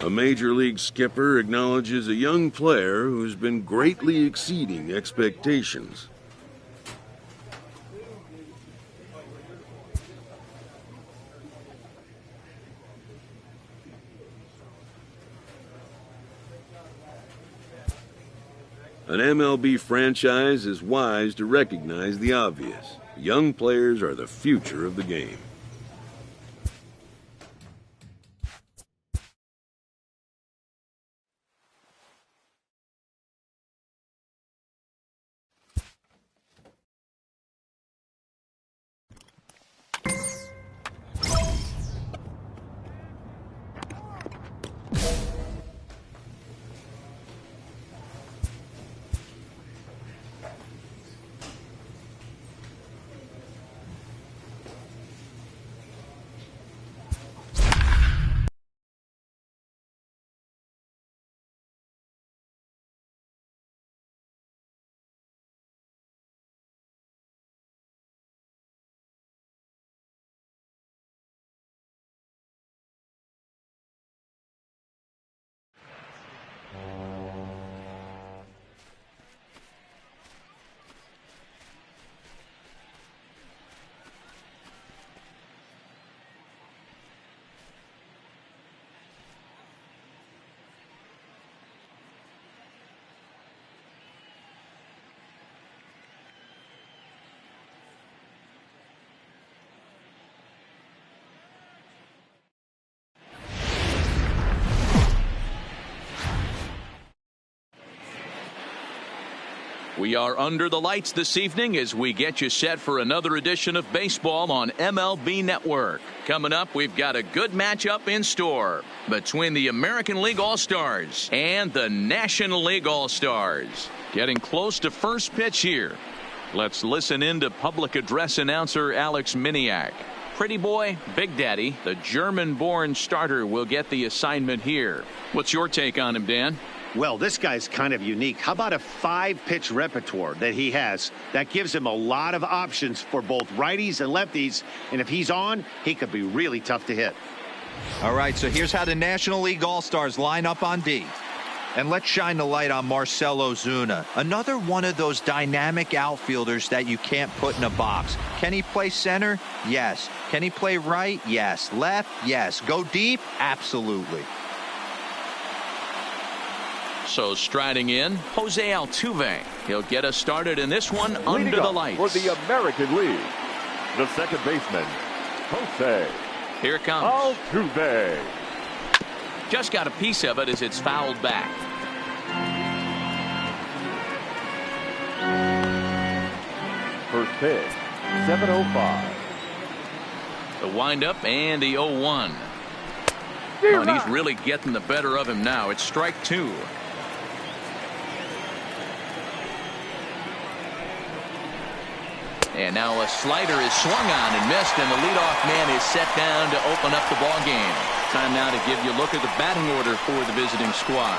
A major league skipper acknowledges a young player who's been greatly exceeding expectations. An MLB franchise is wise to recognize the obvious. Young players are the future of the game. We are under the lights this evening as we get you set for another edition of baseball on MLB Network. Coming up, we've got a good matchup in store between the American League All-Stars and the National League All-Stars. Getting close to first pitch here. Let's listen in to public address announcer Alex Miniak. Pretty boy, Big Daddy, the German-born starter, will get the assignment here. What's your take on him, Dan? Well, this guy's kind of unique. How about a 5-pitch repertoire that he has? That gives him a lot of options for both righties and lefties. And if he's on, he could be really tough to hit. All right, so here's how the National League All-Stars line up on D. And let's shine the light on Marcell Ozuna. Another one of those dynamic outfielders that you can't put in a box. Can he play center? Yes. Can he play right? Yes. Left? Yes. Go deep? Absolutely. So striding in, Jose Altuve. He'll get us started in this one under the lights. For the American League, the second baseman, Jose. Here it comes. Altuve. Just got a piece of it as it's fouled back. First pitch, 7:05. The windup and the 0-1. Oh, and he's really getting the better of him now. It's strike two. And now a slider is swung on and missed, and the leadoff man is set down to open up the ball game. Time now to give you a look at the batting order for the visiting squad.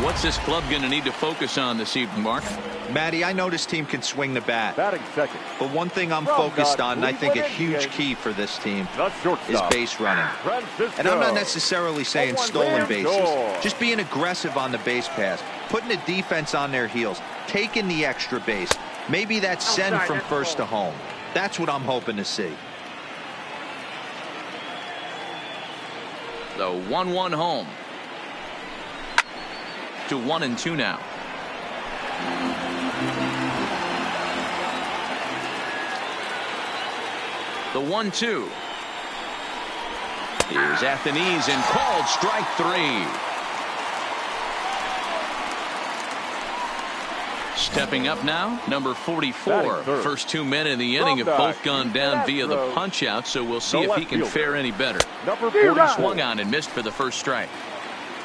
What's this club going to need to focus on this evening, Mark? Matty, I know this team can swing the bat. Batting second. But one thing I'm focused on, and I think a huge key for this team, is base running. And I'm not necessarily saying stolen bases. Just being aggressive on the base pass, putting the defense on their heels, taking the extra base. Maybe that's send from first to home. That's what I'm hoping to see. The 1-1 home. To 1-2 now. The 1-2. Here's at the knees and called strike three. Stepping up now, number 44. First 2 men in the inning have both gone down via the punch out, so we'll see if he can fare any better. Number 40 swung on and missed for the first strike.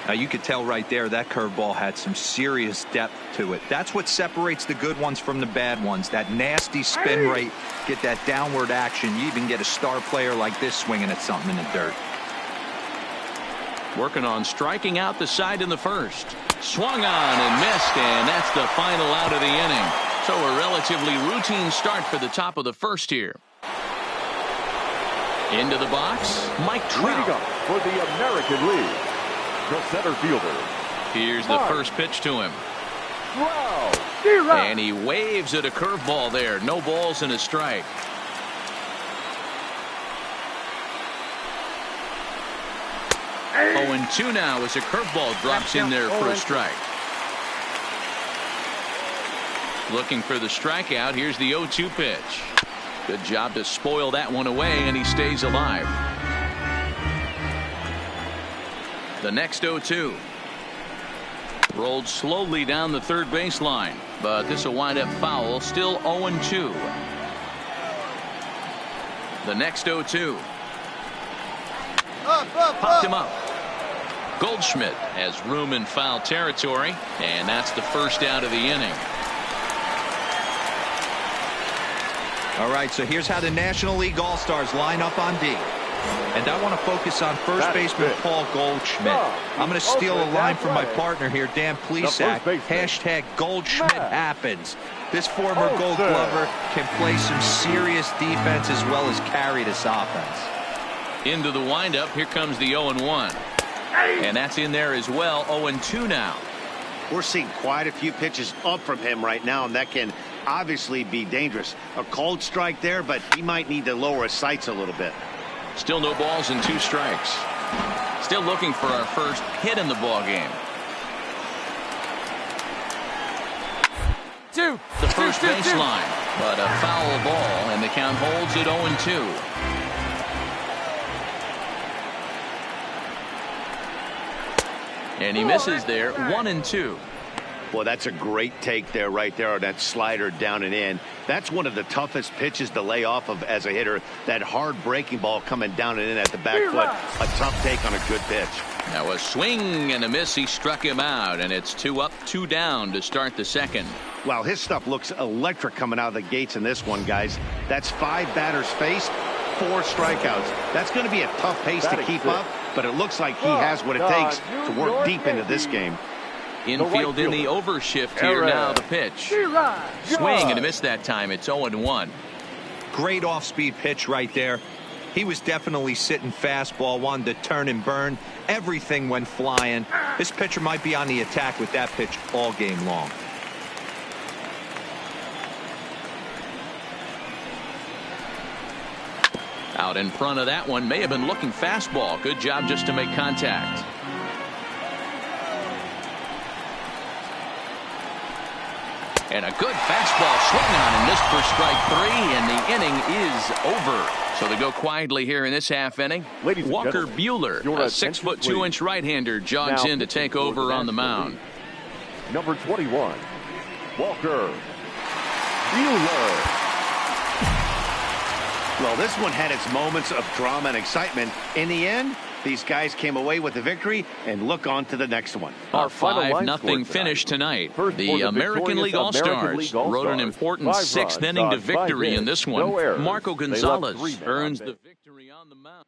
Now you could tell right there that curveball had some serious depth to it. That's what separates the good ones from the bad ones. That nasty spin rate, get that downward action. You even get a star player like this swinging at something in the dirt. Working on striking out the side in the first. Swung on and missed, and that's the final out of the inning. So a relatively routine start for the top of the first here. Into the box, Mike Trout. Leading up for the American League, the center fielder. Here's the first pitch to him. And he waves at a curveball there. No balls and a strike. Oh, and 2 now as a curveball drops in there for a strike. Looking for the strikeout. Here's the 0-2 pitch. Good job to spoil that one away, and he stays alive. The next 0-2. Rolled slowly down the third baseline, but this will wind up foul. Still 0-2. The next 0-2. Popped him up. Goldschmidt has room in foul territory, and that's the first out of the inning. All right, so here's how the National League All-Stars line up on D. And I want to focus on first baseman Paul Goldschmidt. I'm going to steal a line from my partner here, Dan Plesac. Hashtag Goldschmidt happens. This former Gold Glover can play some serious defense as well as carry this offense. Into the windup. Here comes the 0-1. And that's in there as well. 0-2 now. We're seeing quite a few pitches up from him right now, and that can obviously be dangerous. A cold strike there, but he might need to lower his sights a little bit. Still no balls and 2 strikes. Still looking for our first hit in the ball game. The first baseline, but a foul ball, and the count holds at 0-2. And he misses there. 1-2. Well, that's a great take there, right there, on that slider down and in. That's one of the toughest pitches to lay off of as a hitter. That hard breaking ball coming down and in at the back foot. A tough take on a good pitch. Now a swing and a miss. He struck him out, and it's 2 up, 2 down to start the second. Wow, his stuff looks electric coming out of the gates in this one, guys. That's 5 batters faced, 4 strikeouts. That's going to be a tough pace to keep up, but it looks like he has what it takes to work deep into this game. Infield in the overshift here now. The pitch. Swing and a miss that time. It's 0-1. Great off-speed pitch right there. He was definitely sitting fastball, wanted to turn and burn. Everything went flying. This pitcher might be on the attack with that pitch all game long. Out in front of that one. May have been looking fastball. Good job just to make contact. And a good fastball swung on and missed for strike 3, and the inning is over. So they go quietly here in this half inning. Walker Buehler, a 6'2" right-hander, jogs in to take over on the mound. Number 21, Walker Buehler. Well, this one had its moments of drama and excitement. In the end, these guys came away with the victory, and look on to the next one. A 5-0 finish tonight. The American League All-Stars rode an important 6th inning to victory in this one. Marco Gonzalez earns the victory on the mound.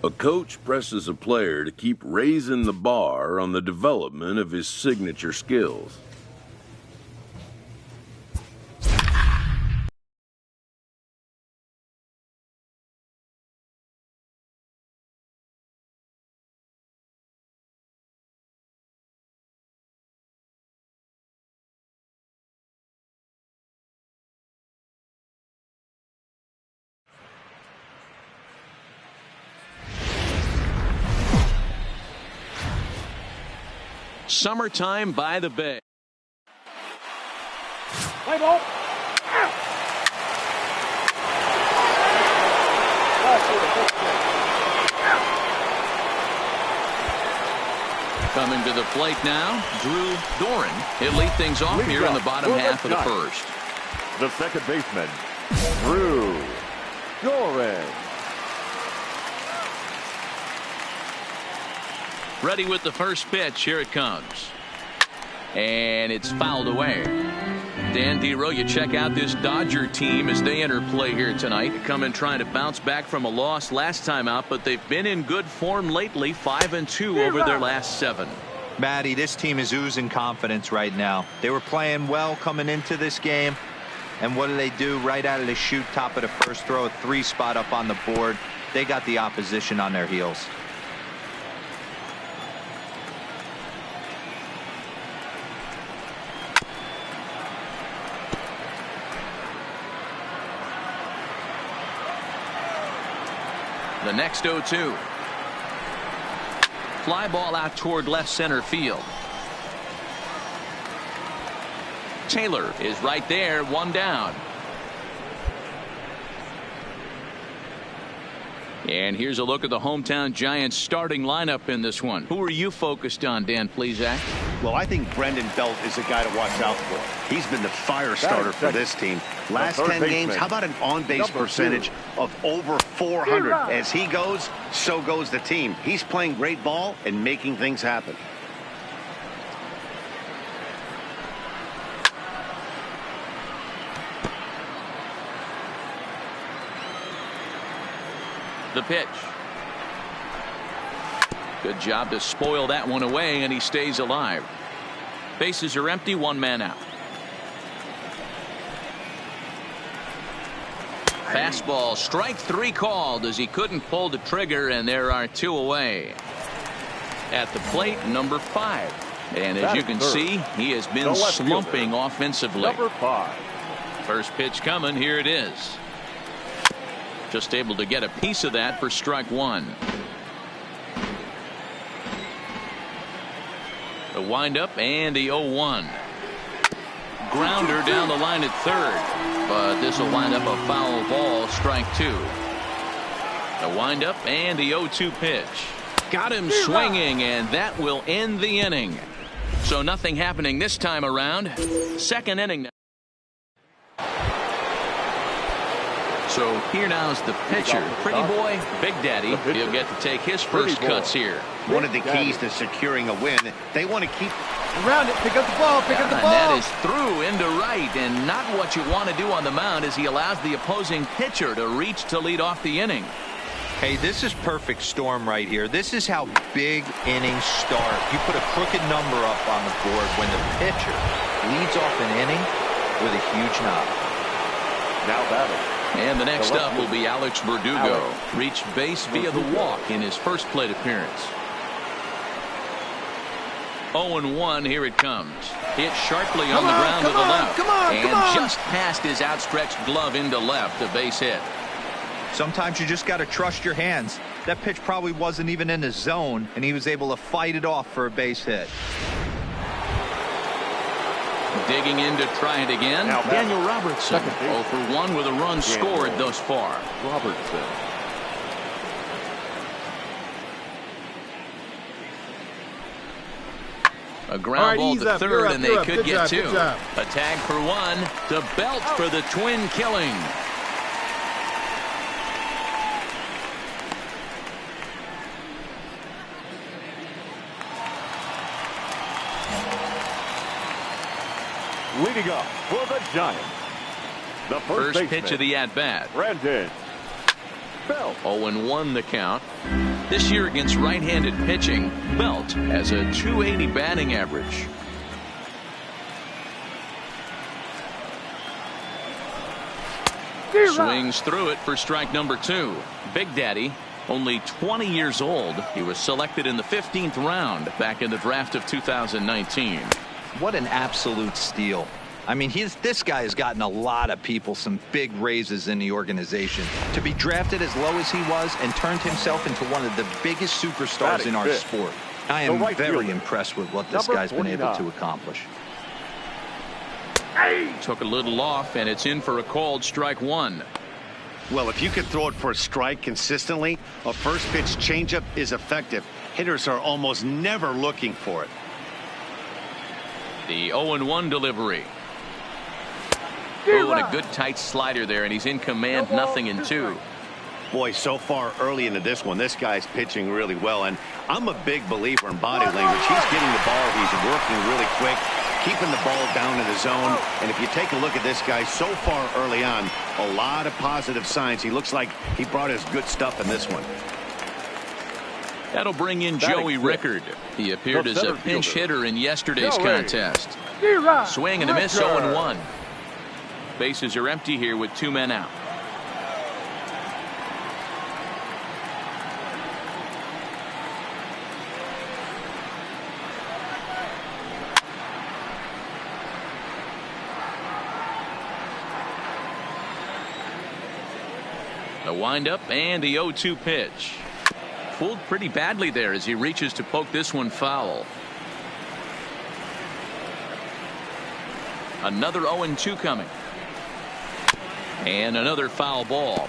A coach presses a player to keep raising the bar on the development of his signature skills. Summertime by the Bay. Play ball. Coming to the plate now, Drew Doran. He'll lead things off here in the bottom half of the first. The second baseman, Drew Doran. Ready with the first pitch. Here it comes. And it's fouled away. Dan Dero, you check out this Dodger team as they enter play here tonight. Come in trying to bounce back from a loss last time out, but they've been in good form lately, 5-2 over their last 7. Matty, this team is oozing confidence right now. They were playing well coming into this game. And what do? Right out of the chute, top of the first, throw a 3 spot up on the board. They got the opposition on their heels. The next 0-2. Fly ball out toward left center field. Taylor is right there, 1 down. And here's a look at the hometown Giants starting lineup in this one. Who are you focused on, Dan Plesac? Well, I think Brendan Belt is a guy to watch out for. He's been the fire starter for this team. Last 10 games, how about an on-base percentage of over 400? As he goes, so goes the team. He's playing great ball and making things happen. The pitch. Good job to spoil that one away, and he stays alive. Bases are empty, 1 man out. Fastball, strike 3 called as he couldn't pull the trigger, and there are 2 away. At the plate, number 5. And as you can see, he has been slumping offensively. Number 5. First pitch coming, here it is. Just able to get a piece of that for strike 1. The windup and the 0-1. Grounder down the line at third, but this will wind up a foul ball, strike 2. The windup and the 0-2 pitch. Got him swinging, and that will end the inning. So nothing happening this time around. Second inning now. So here now is the pitcher, Pretty Boy, Big Daddy. He'll get to take his first cuts here. One of the keys to securing a win, they want to keep around it. Pick up the ball. Pick up the ball. And that is through into right, and not what you want to do on the mound as he allows the opposing pitcher to reach to lead off the inning. Hey, this is perfect storm right here. This is how big innings start. You put a crooked number up on the board when the pitcher leads off an inning with a huge knock. Now batting. And the next up will be Alex Verdugo. Reached base via the walk in his first plate appearance. 0-1, here it comes. Hit sharply on the ground to the left. And just past his outstretched glove into left, a base hit. Sometimes you just got to trust your hands. That pitch probably wasn't even in the zone, and he was able to fight it off for a base hit. Digging in to try it again. Now, Daniel Robertson. 0 for 1 with a run scored thus far. Robertson. A ground ball to third, and they could get 2. A tag for 1 to Belt for the twin killing. Leading up for the Giants, the First pitch of the at-bat. Brandon Belt. 0-1 the count. This year against right-handed pitching, Belt has a .280 batting average. Swings through it for strike number 2. Big Daddy, only 20 years old. He was selected in the 15th round back in the draft of 2019. What an absolute steal. I mean, this guy has gotten a lot of people some big raises in the organization. To be drafted as low as he was and turned himself into one of the biggest superstars in our sport. I am very impressed with what this guy's been able to accomplish. Took a little off, and it's in for a called strike 1. Well, if you can throw it for a strike consistently, a first pitch changeup is effective. Hitters are almost never looking for it. The 0-1 delivery. Oh, and a good tight slider there, and he's in command, 0-2. Boy, so far early into this one, this guy's pitching really well, and I'm a big believer in body language. He's getting the ball, he's working really quick, keeping the ball down in the zone, and if you take a look at this guy so far early on, a lot of positive signs. He looks like he brought his good stuff in this one. That'll bring in Joey Rickard. He appeared as a pinch hitter in yesterday's contest. Swing and a miss, 0-1. Bases are empty here with 2 men out. The windup and the 0-2 pitch. Fooled pretty badly there as he reaches to poke this one foul. Another 0-2 coming. And another foul ball.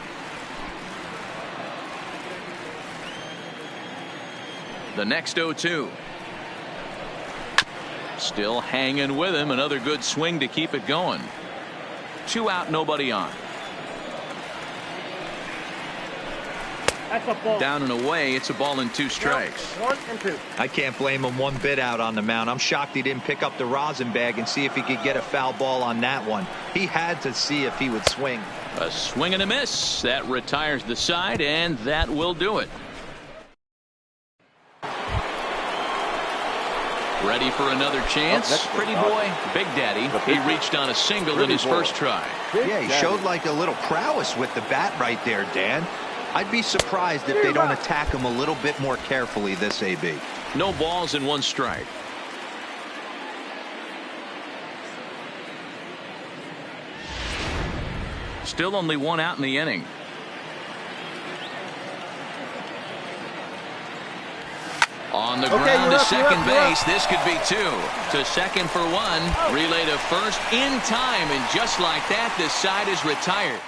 The next 0-2. Still hanging with him. Another good swing to keep it going. 2 out, nobody on. Down and away, it's a ball and 2 strikes. 1 and 2. I can't blame him one bit out on the mound. I'm shocked he didn't pick up the rosin bag and see if he could get a foul ball on that one. He had to see if he would swing. A swing and a miss. That retires the side, and that will do it. Ready for another chance? Pretty boy, Big Daddy. He reached on a single in his first try. Yeah, he showed like a little prowess with the bat right there, Dan. I'd be surprised if they don't attack him a little bit more carefully this AB. No balls and 1 strike. Still only 1 out in the inning. On the ground to second base. This could be 2. To second for 1. Relay to first in time, and just like that, this side is retired.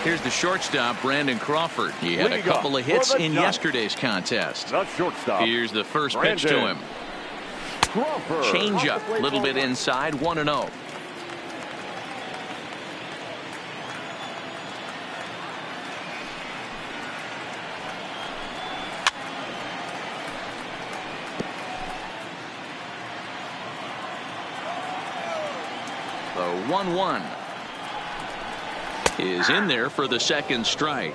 Here's the shortstop, Brandon Crawford. He had a couple of hits in yesterday's contest. Here's the first pitch to him. Change up, a little bit inside, 1-0. The 1-1 is in there for the second strike.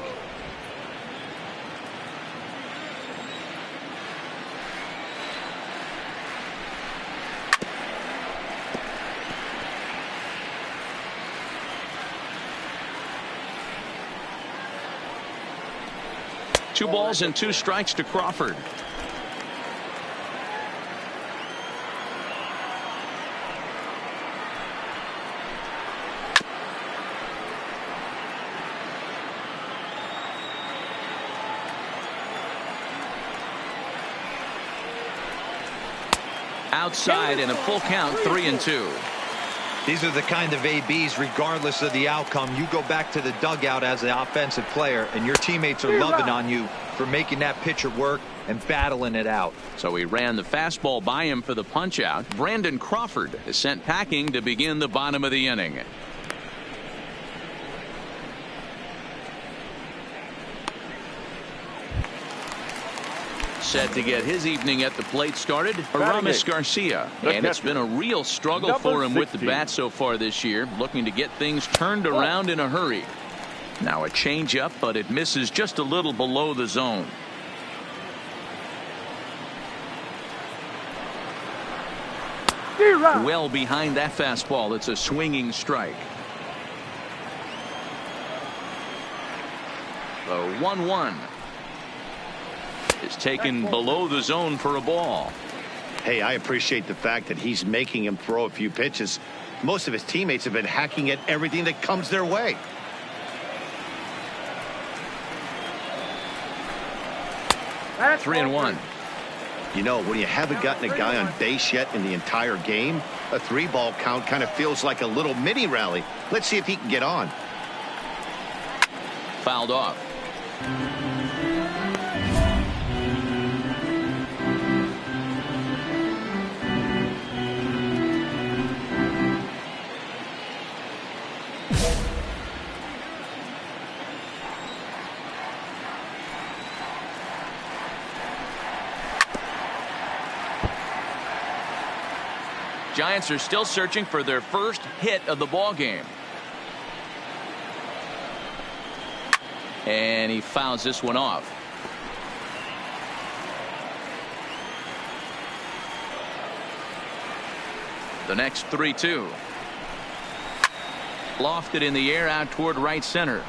Two balls and 2 strikes to Crawford. Outside and a full count, 3-2. These are the kind of ABs, regardless of the outcome, you go back to the dugout as an offensive player, and your teammates are loving on you for making that pitcher work and battling it out. So he ran the fastball by him for the punch out. Brandon Crawford is sent packing to begin the bottom of the inning. Set to get his evening at the plate started, Aramis Garcia. And it's been a real struggle for him with the bat so far this year, looking to get things turned around in a hurry. Now a changeup, but it misses just a little below the zone. Well behind that fastball. It's a swinging strike. The 1-1 is taken below the zone for a ball. Hey, I appreciate the fact that he's making him throw a few pitches. Most of his teammates have been hacking at everything that comes their way. That's 3-1. You know, when you haven't gotten a guy on base yet in the entire game, a 3-ball count kind of feels like a little mini rally. Let's see if he can get on. Fouled off. Giants are still searching for their first hit of the ball game. And he fouls this one off. The next 3-2. Lofted in the air out toward right center.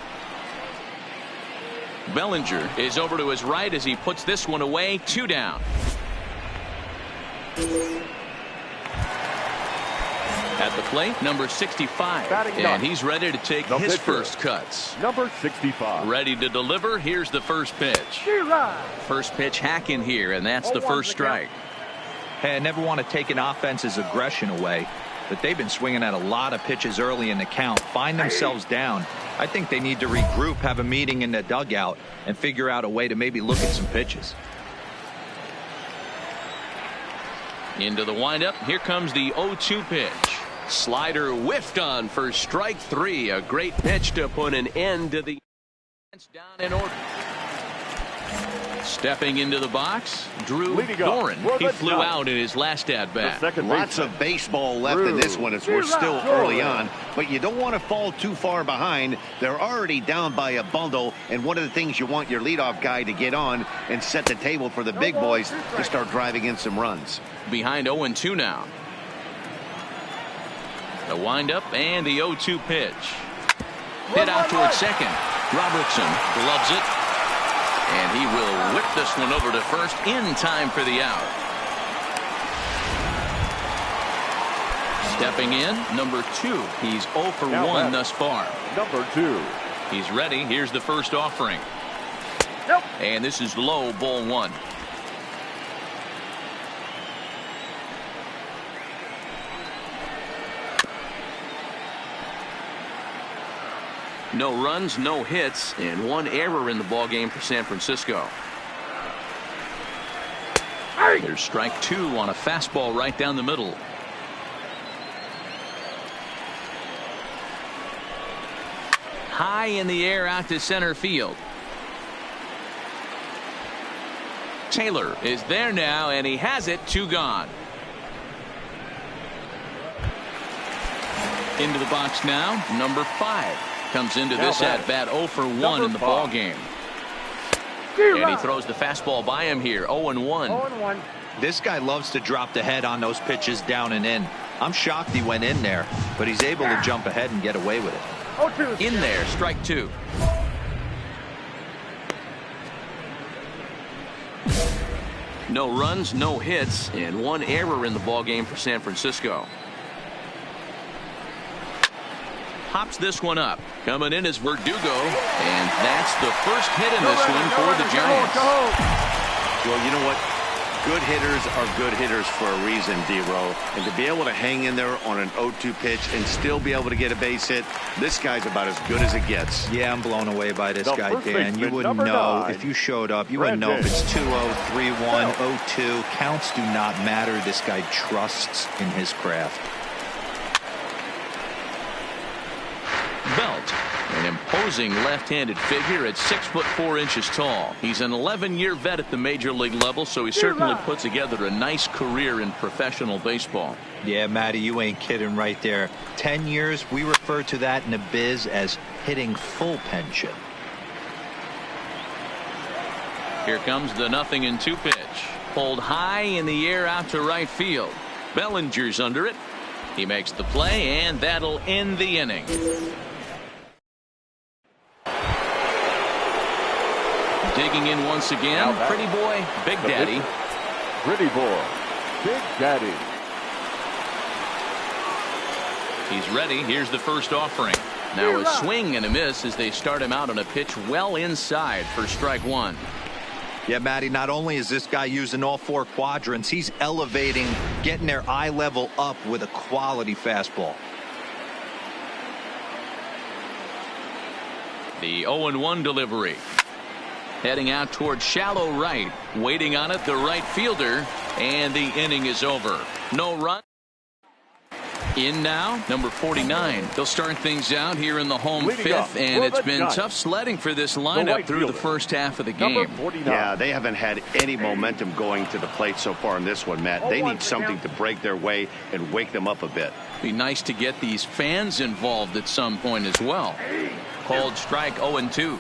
Bellinger is over to his right as he puts this one away. 2 down. At the plate, number 65. And he's ready to take his first cuts. Number 65. Ready to deliver. Here's the first pitch. First pitch hack in here, and that's the first strike. Hey, I never want to take an offense's aggression away, but they've been swinging at a lot of pitches early in the count. Find themselves down. I think they need to regroup, have a meeting in the dugout, and figure out a way to maybe look at some pitches. Into the windup. Here comes the 0-2 pitch. Slider whiffed on for strike 3. A great pitch to put an end to the down in order. Stepping into the box, Drew Doran. He flew out in his last at bat. Lots of baseball left in this one as we're still early on, but you don't want to fall too far behind. They're already down by a bundle, and one of the things you want your leadoff guy to get on and set the table for the big boys to start driving in some runs. Behind 0-2 now. The windup and the 0-2 pitch. Hit out towards second. Robertson gloves it. And he will whip this one over to first in time for the out. Stepping in, number 2. He's 0 for 1 thus far. Number 2. He's ready. Here's the first offering. And this is low, ball 1. No runs, no hits, and 1 error in the ballgame for San Francisco. There's strike 2 on a fastball right down the middle. High in the air out to center field. Taylor is there now, and he has it. 2 gone. Into the box now, number 5. Comes into this at bat 0 for 1 in the ball game. And he throws the fastball by him here. 0-1. This guy loves to drop the head on those pitches down and in. I'm shocked he went in there, but he's able to jump ahead and get away with it. In there, strike 2. No runs, no hits, and 1 error in the ball game for San Francisco. Pops this one up. Coming in is Verdugo, and that's the first hit in this one for the Giants. Well, you know what? Good hitters are good hitters for a reason, D-Row. And to be able to hang in there on an 0-2 pitch and still be able to get a base hit, this guy's about as good as it gets. Yeah, I'm blown away by this guy, Dan. You wouldn't know if you showed up. You wouldn't know if it's 2-0, 3-1, 0-2. Counts do not matter. This guy trusts in his craft. Belt, an imposing left-handed figure at 6'4" tall. He's an 11-year vet at the major league level, so he certainly put together a nice career in professional baseball. Yeah, Matty, you ain't kidding right there. 10 years, we refer to that in the biz as hitting full pension. Here comes the 0-2 pitch. Pulled high in the air out to right field. Bellinger's under it. He makes the play, and that'll end the inning. Digging in once again, Pretty Boy, Big Daddy. Pretty Boy, Big Daddy. He's ready. Here's the first offering. Now a swing and a miss as they start him out on a pitch well inside for strike 1. Yeah, Matty, not only is this guy using all 4 quadrants, he's elevating, getting their eye level up with a quality fastball. The 0-1 delivery. Heading out towards shallow right. Waiting on it, the right fielder. And the inning is over. No run. In now, number 49. They'll start things out here in the home fifth, and it's been tough sledding for this lineup through the first half of the game. Yeah, they haven't had any momentum going to the plate so far in this one, Matt. They need something to break their way and wake them up a bit. Be nice to get these fans involved at some point as well. Called strike 0-2.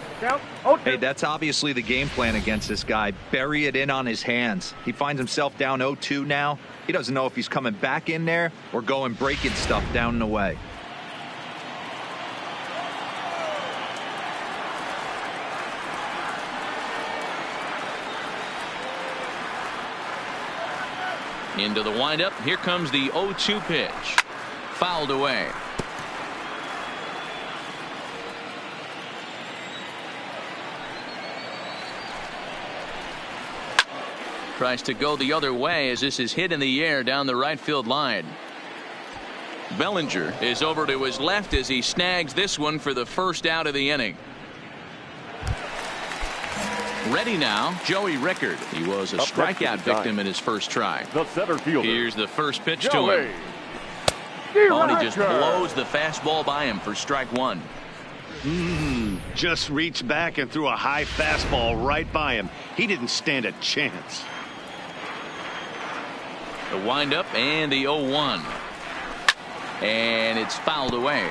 Hey, that's obviously the game plan against this guy. Bury it in on his hands. He finds himself down 0-2 now. He doesn't know if he's coming back in there or going breaking stuff down and away. Into the windup. Here comes the 0-2 pitch. Fouled away. Tries to go the other way as this is hit in the air down the right field line. Bellinger is over to his left as he snags this one for the first out of the inning. Ready now, Joey Rickard. He was a strikeout victim in his first try. The center fielder. Here's the first pitch to him. Oh, and he just blows the fastball by him for strike 1. Just reached back and threw a high fastball right by him. He didn't stand a chance. The windup and the 0-1. And it's fouled away.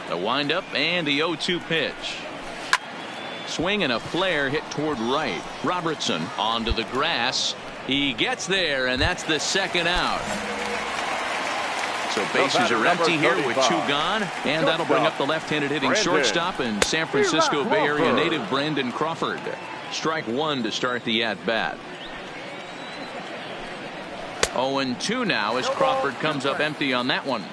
The windup and the 0-2 pitch. Swing and a flare hit toward right. Robertson onto the grass. He gets there, and that's the second out. So bases are empty here with 2 gone, and that'll bring up the left-handed hitting shortstop and San Francisco Bay Area native Brandon Crawford. Strike 1 to start the at-bat. 0-2 now as Crawford comes up empty on that one.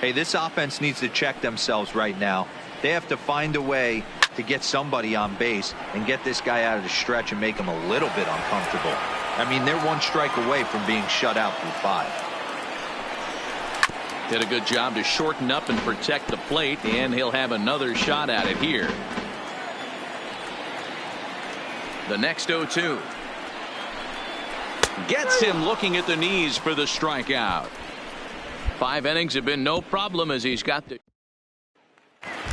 Hey, this offense needs to check themselves right now. They have to find a way to get somebody on base and get this guy out of the stretch and make him a little bit uncomfortable. I mean, they're 1 strike away from being shut out through 5. Did a good job to shorten up and protect the plate, and he'll have another shot at it here. The next 0-2. Gets him looking at the knees for the strikeout. 5 innings have been no problem as he's got the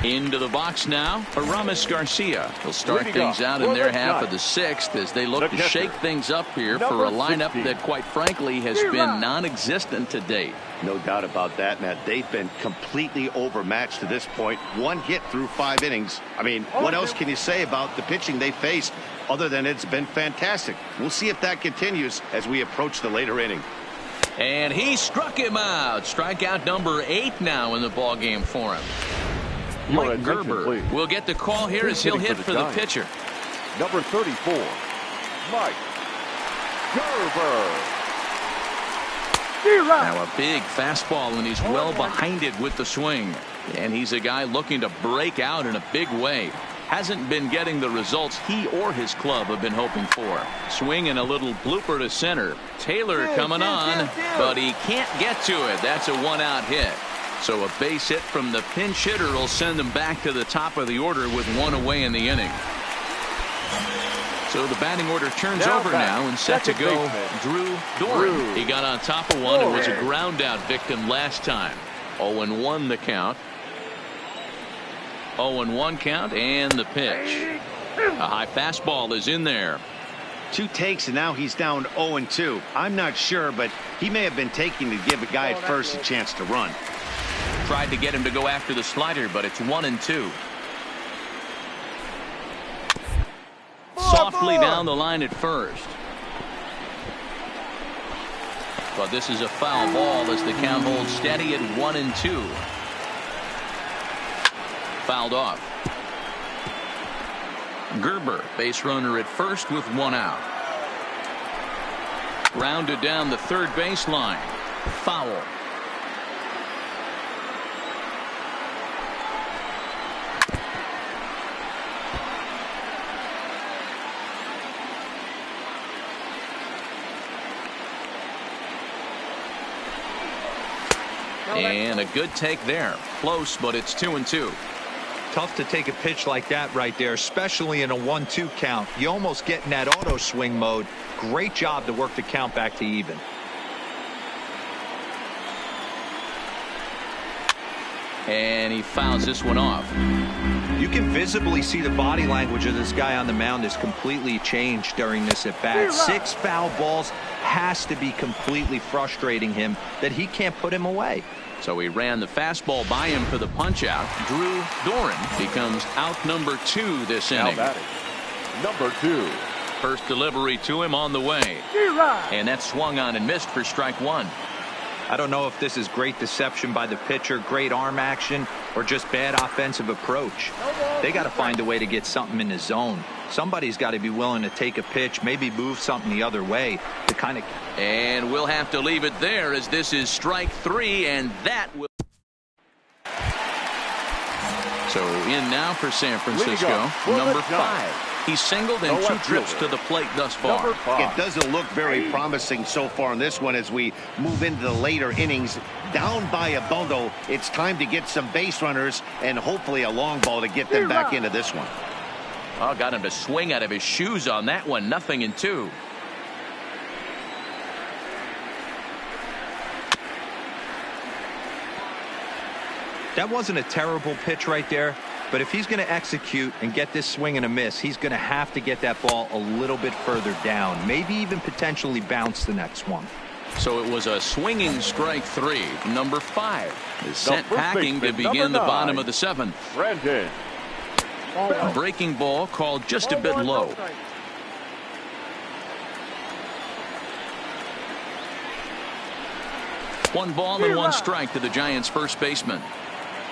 into the box now. Aramis Garcia will start things out in their half of the 6th as they look to shake things up here for a lineup that quite frankly has been non-existent to date. No doubt about that, Matt. They've been completely overmatched to this point. 1 hit through 5 innings. I mean, what else can you say about the pitching they faced other than it's been fantastic? We'll see if that continues as we approach the later inning. And he struck him out. Strikeout number 8 now in the ball game for him. Mike Gerber will get the call here as he'll hit for the pitcher. Number 34, Mike Gerber. Now a big fastball, and he's well behind it with the swing. And he's a guy looking to break out in a big way. Hasn't been getting the results he or his club have been hoping for. Swing and a little blooper to center. Taylor coming on, but he can't get to it. That's a 1-out hit. So a base hit from the pinch hitter will send them back to the top of the order with 1 away in the inning. So the batting order turns over now and set to go Drew Doran. He got on top of one and was a ground out victim last time. 0-1 the count. 0-1 count and the pitch. A high fastball is in there. 2 takes and now he's down 0-2. I'm not sure, but he may have been taking to give a guy at first a chance to run. Tried to get him to go after the slider, but it's 1-2. Softly down the line at first. But this is a foul ball as the count holds steady at 1-2. Fouled off. Gerber, base runner at first with 1 out. Grounded down the third baseline. Foul. And a good take there. Close, but it's 2-2. Tough to take a pitch like that right there, especially in a 1-2 count. You almost get in that auto swing mode. Great job to work the count back to even. And he fouls this one off. You can visibly see the body language of this guy on the mound is completely changed during this at bat. 6 foul balls has to be completely frustrating him that he can't put him away. So he ran the fastball by him for the punch out. Drew Doran becomes out number 2 this inning. Now batting, number 2. First delivery to him on the way. And that swung on and missed for strike 1. I don't know if this is great deception by the pitcher, great arm action, or just bad offensive approach. They got to find a way to get something in the zone. Somebody's got to be willing to take a pitch, maybe move something the other way to kind of. And we'll have to leave it there as this is strike 3, and that will. So in now for San Francisco, number 5. He's singled in 2 trips to the plate thus far. It doesn't look very promising so far in this one as we move into the later innings. Down by a bundle, it's time to get some base runners and hopefully a long ball to get them back into this one. Oh, got him to swing out of his shoes on that one. 0-2. That wasn't a terrible pitch right there. But if he's going to execute and get this swing and a miss, he's going to have to get that ball a little bit further down, maybe even potentially bounce the next one. So it was a swinging strike 3. Number 5 is sent packing to begin the bottom of the 7th. Brandon. Breaking ball called just a bit low. One ball and 1 strike to the Giants' first baseman.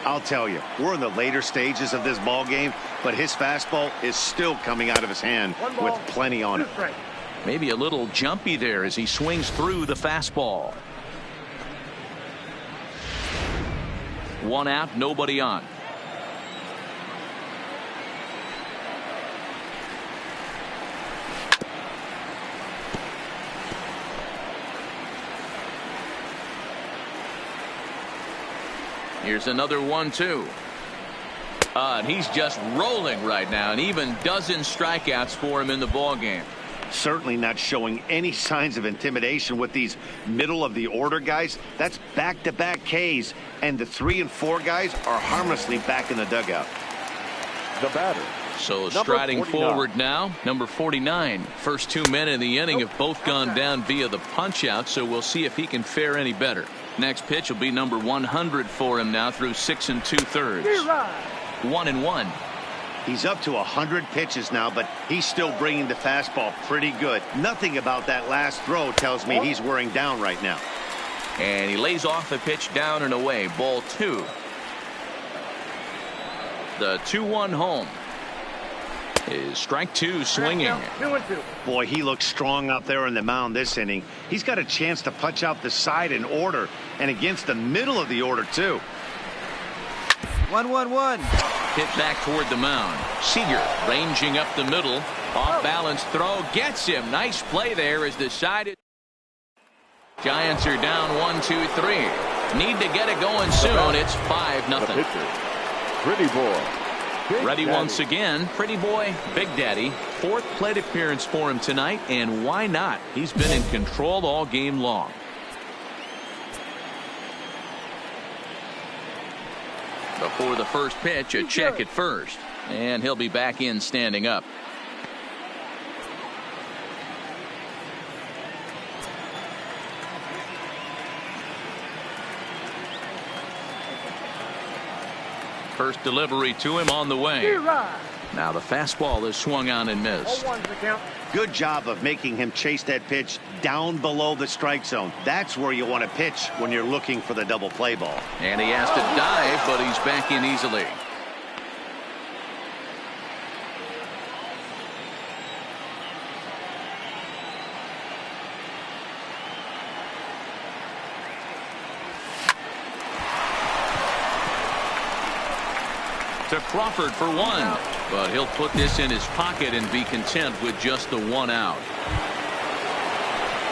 I'll tell you, we're in the later stages of this ball game, but his fastball is still coming out of his hand with plenty on it. Maybe a little jumpy there as he swings through the fastball. 1 out, nobody on. Here's another 1-2. And he's just rolling right now, and even dozen strikeouts for him in the ball game. Certainly not showing any signs of intimidation with these middle of the order guys. That's back-to-back Ks, and the 3 and 4 guys are harmlessly back in the dugout. The batter. So striding forward now, number 49. First 2 men in the inning have both gone down via the punch out, so we'll see if he can fare any better. Next pitch will be number 100 for him now through 6 2/3. 1-1. He's up to 100 pitches now, but he's still bringing the fastball pretty good. Nothing about that last throw tells me he's wearing down right now. And he lays off the pitch down and away. Ball 2. The 2-1 home is strike 2 swinging. Boy, he looks strong out there on the mound this inning. He's got a chance to punch out the side in order and against the middle of the order too. 1-1-1. Hit back toward the mound. Seager ranging up the middle. Off balance throw gets him. Nice play there as decided. Giants are down 1-2-3. Need to get it going soon. It's 5-0. Pretty boy. Ready once again, Pretty Boy, Big Daddy. 4th plate appearance for him tonight, and why not? He's been in control all game long. Before the first pitch, a check at first, and he'll be back in standing up. First delivery to him on the way. Now the fastball is swung on and missed. Good job of making him chase that pitch down below the strike zone. That's where you want to pitch when you're looking for the double play ball. And he has to dive, but he's back in easily. To Crawford for 1, but he'll put this in his pocket and be content with just the 1 out.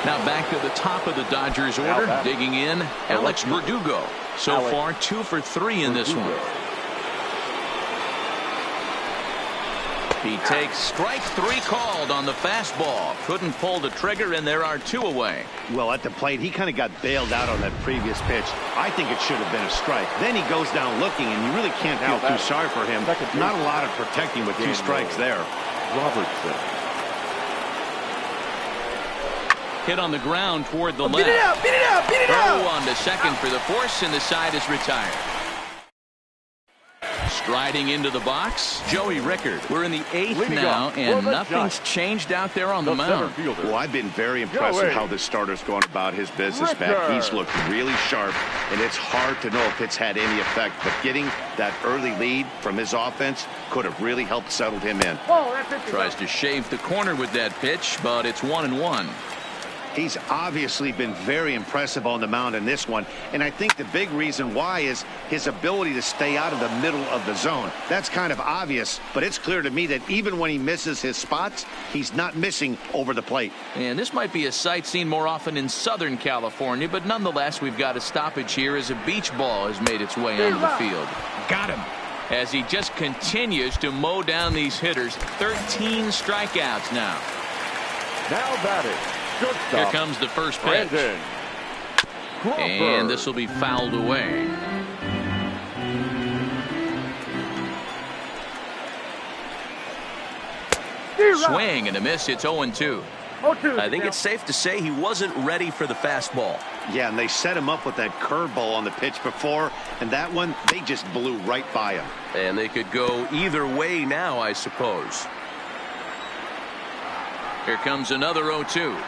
Now back to the top of the Dodgers order, digging in, Alex Verdugo. So far, 2 for 3 in this one. He takes strike 3 called on the fastball. Couldn't pull the trigger, and there are 2 away. Well, at the plate, he kind of got bailed out on that previous pitch. I think it should have been a strike. Then he goes down looking, and you really can't feel too sorry for him. Not a lot of protecting with 2 strikes there. Robertson. Hit on the ground toward the left. Beat it out, beat it out, beat it out! Throw on to second for the force, and the side is retired. Striding into the box, Joey Rickard. We're in the 8th now, and nothing's changed out there on the mound. Well, I've been very impressed with how this starter's going about his business, Matt. He's looked really sharp, and it's hard to know if it's had any effect. But getting that early lead from his offense could have really helped settle him in. Tries to shave the corner with that pitch, but it's 1-1. He's obviously been very impressive on the mound in this one, and I think the big reason why is his ability to stay out of the middle of the zone. That's kind of obvious, but it's clear to me that even when he misses his spots, he's not missing over the plate. And this might be a sight seen more often in Southern California, but nonetheless, we've got a stoppage here as a beach ball has made its way onto the field. Got him. As he just continues to mow down these hitters. 13 strikeouts now. Now batting. Here comes the first pitch. And this will be fouled away. Swing and a miss. It's 0-2. I think it's safe to say he wasn't ready for the fastball. Yeah, and they set him up with that curveball on the pitch before, and that one, they just blew right by him. And they could go either way now, I suppose. Here comes another 0-2.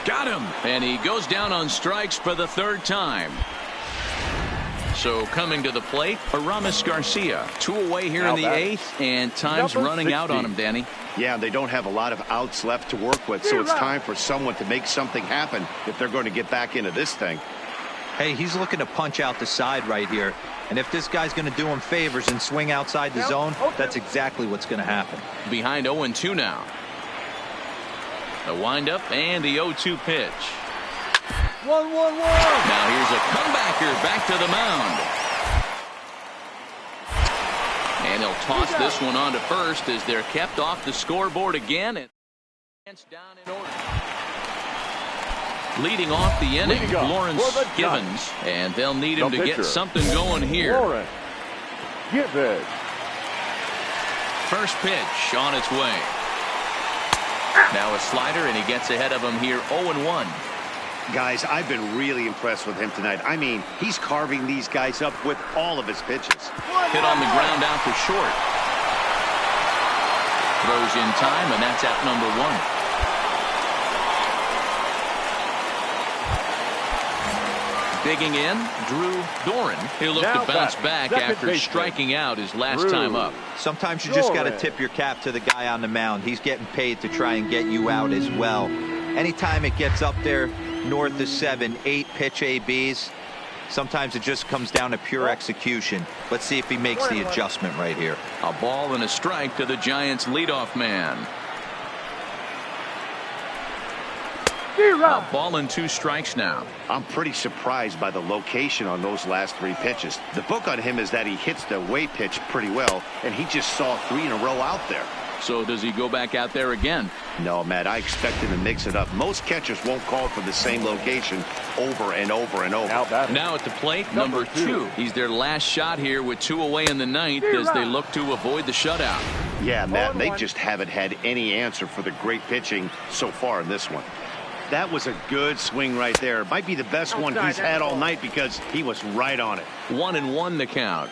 Got him. And he goes down on strikes for the 3rd time. So coming to the plate, Aramis Garcia. 2 away here in the 8th, and time's running out on him, Danny. Yeah, they don't have a lot of outs left to work with, so it's time for someone to make something happen if they're going to get back into this thing. Hey, he's looking to punch out the side right here. And if this guy's going to do him favors and swing outside the zone, that's exactly what's going to happen. Behind 0-2 now. The windup and the 0-2 pitch. 1-1-1. Now here's a comebacker back to the mound. And he'll toss this one on to first as they're kept off the scoreboard again. And down in order. Leading off the inning, Lawrence Givens. And they'll need him to get something going here. Lawrence Givens. First pitch on its way. Now a slider, and he gets ahead of him here, 0-1. Guys, I've been really impressed with him tonight. I mean, he's carving these guys up with all of his pitches. Hit on the ground out to short. Throws in time, and that's at number 1. Digging in, Drew Doran. He'll look to bounce back after striking out his last time up. Sometimes you just got to tip your cap to the guy on the mound. He's getting paid to try and get you out as well. Anytime it gets up there north of 7, 8 pitch ABs, sometimes it just comes down to pure execution. Let's see if he makes the adjustment right here. A ball and a strike to the Giants' leadoff man. A ball and 2 strikes now. I'm pretty surprised by the location on those last 3 pitches. The book on him is that he hits the away pitch pretty well, and he just saw 3 in a row out there. So does he go back out there again? No, Matt, I expect him to mix it up. Most catchers won't call for the same location over and over and over. Now at the plate, number 2. He's their last shot here with 2 away in the 9th as they look to avoid the shutout. Yeah, Matt, and they just haven't had any answer for the great pitching so far in this one. That was a good swing right there. Might be the best one he's had all night because he was right on it. 1-1 the count.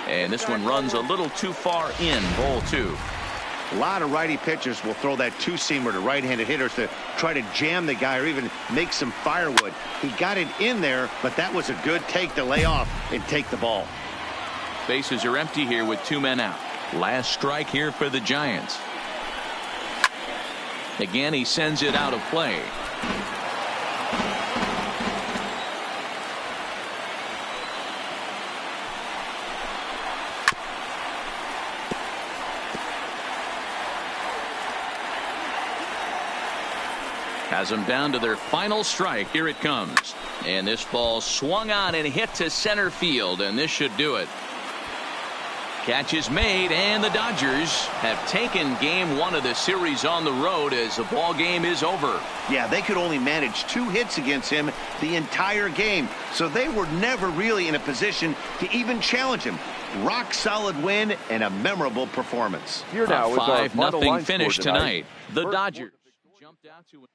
And this one runs a little too far in, ball 2. A lot of righty pitchers will throw that 2-seamer to right-handed hitters to try to jam the guy or even make some firewood. He got it in there, but that was a good take to lay off and take the ball. Bases are empty here with 2 men out. Last strike here for the Giants. Again, he sends it out of play. Has them down to their final strike. Here it comes. And this ball swung on and hit to center field, and this should do it. Catch is made, and the Dodgers have taken game one of the series on the road as the ball game is over. Yeah, they could only manage 2 hits against him the entire game, so they were never really in a position to even challenge him. Rock solid win and a memorable performance. Here now is our final 5-0 line finish score tonight. The Dodgers jumped out to